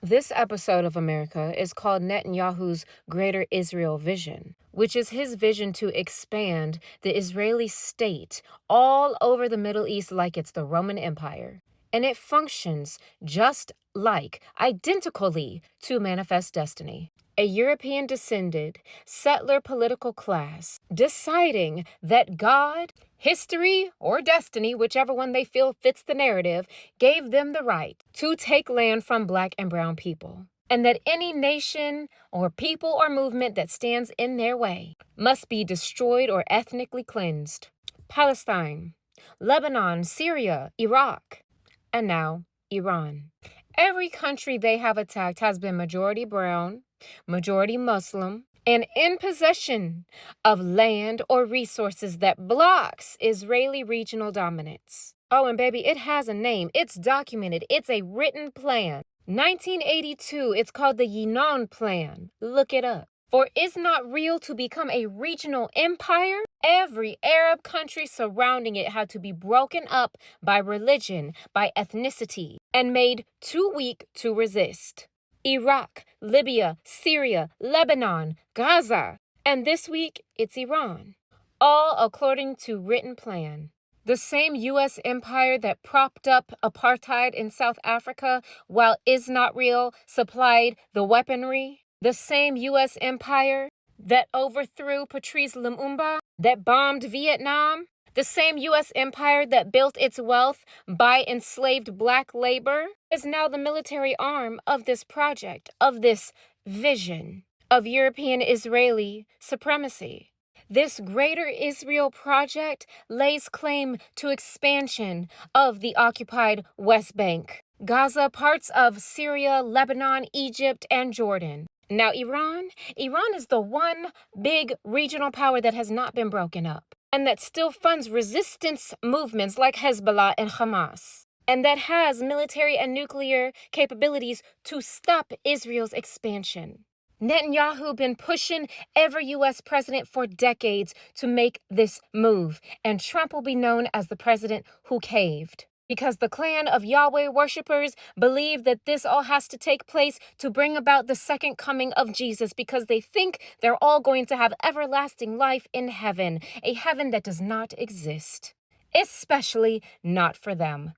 This episode of America is called Netanyahu's Greater Israel Vision, which is his vision to expand the Israeli state all over the Middle East like it's the Roman Empire. And it functions just like, identically, to Manifest Destiny. A European descended settler political class deciding that God, history, or destiny, whichever one they feel fits the narrative, gave them the right to take land from Black and brown people, and that any nation or people or movement that stands in their way must be destroyed or ethnically cleansed. Palestine, Lebanon, Syria, Iraq, and now Iran. Every country they have attacked has been majority brown, majority Muslim, and in possession of land or resources that blocks Israeli regional dominance. Oh, and baby, it has a name. It's documented. It's a written plan. 1982, it's called the Yinon Plan. Look it up. For is not real to become a regional empire? Every Arab country surrounding it had to be broken up by religion, by ethnicity, and made too weak to resist. Iraq, Libya, Syria, Lebanon, Gaza, and this week it's Iran. All according to written plan. The same U.S. empire that propped up apartheid in South Africa while Is Not Real supplied the weaponry. The same U.S. empire that overthrew Patrice Lumumba, that bombed Vietnam. The same U.S. empire that built its wealth by enslaved Black labor is now the military arm of this project, of this vision of European Israeli supremacy. This Greater Israel project lays claim to expansion of the occupied West Bank, Gaza, parts of Syria, Lebanon, Egypt, and Jordan. Now, Iran is the one big regional power that has not been broken up, and that still funds resistance movements like Hezbollah and Hamas, and that has military and nuclear capabilities to stop Israel's expansion. Netanyahu been pushing every U.S. president for decades to make this move, and Trump will be known as the president who caved. Because the clan of Yahweh worshippers believe that this all has to take place to bring about the second coming of Jesus, because they think they're all going to have everlasting life in heaven, a heaven that does not exist, especially not for them.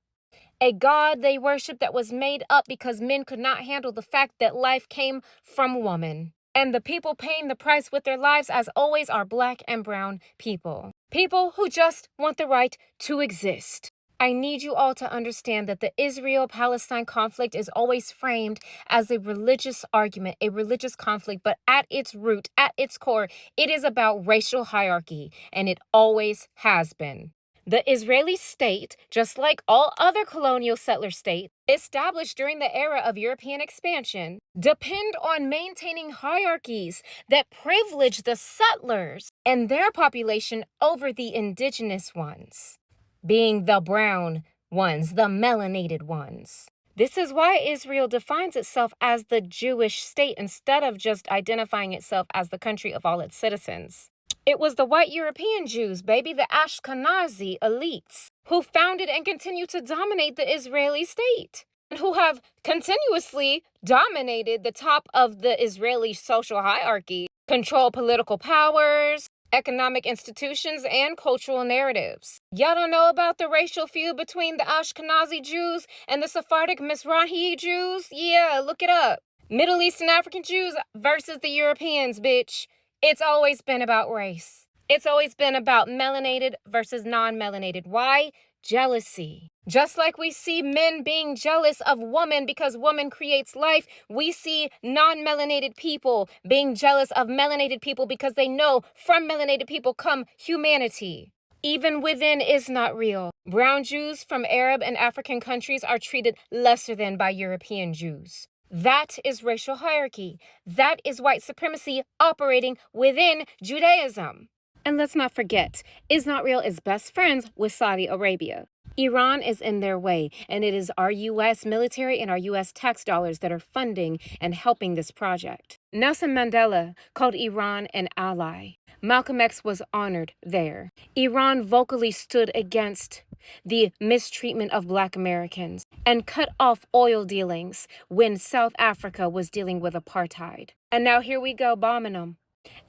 A God they worship that was made up because men could not handle the fact that life came from woman. And the people paying the price with their lives, as always, are Black and brown people. People who just want the right to exist. I need you all to understand that the Israel-Palestine conflict is always framed as a religious argument, a religious conflict, but at its root, at its core, it is about racial hierarchy, and it always has been. The Israeli state, just like all other colonial settler states, established during the era of European expansion, depend on maintaining hierarchies that privilege the settlers and their population over the indigenous ones, being the brown ones, the melanated ones. This is why Israel defines itself as the Jewish state instead of just identifying itself as the country of all its citizens. It was the white European Jews, baby, the Ashkenazi elites, who founded and continue to dominate the Israeli state, and who have continuously dominated the top of the Israeli social hierarchy, control political powers, economic institutions, and cultural narratives. Y'all don't know about the racial feud between the Ashkenazi Jews and the Sephardic Mizrahi Jews? Yeah, look it up. Middle East and African Jews versus the Europeans, bitch. It's always been about race. It's always been about melanated versus non-melanated. Why? Jealousy. Just like we see men being jealous of woman because woman creates life, we see non-melanated people being jealous of melanated people because they know from melanated people come humanity. Even within Is Not Real, brown Jews from Arab and African countries are treated lesser than by European Jews. That is racial hierarchy. That is white supremacy operating within Judaism. And let's not forget, Is Not Real is best friends with Saudi Arabia. Iran is in their way, and it is our U.S. military and our U.S. tax dollars that are funding and helping this project. Nelson Mandela called Iran an ally. Malcolm X was honored there. Iran vocally stood against the mistreatment of Black Americans, and cut off oil dealings when South Africa was dealing with apartheid. And now here we go bombing them.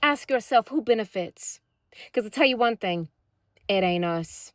Ask yourself who benefits. Because I'll tell you one thing, it ain't us.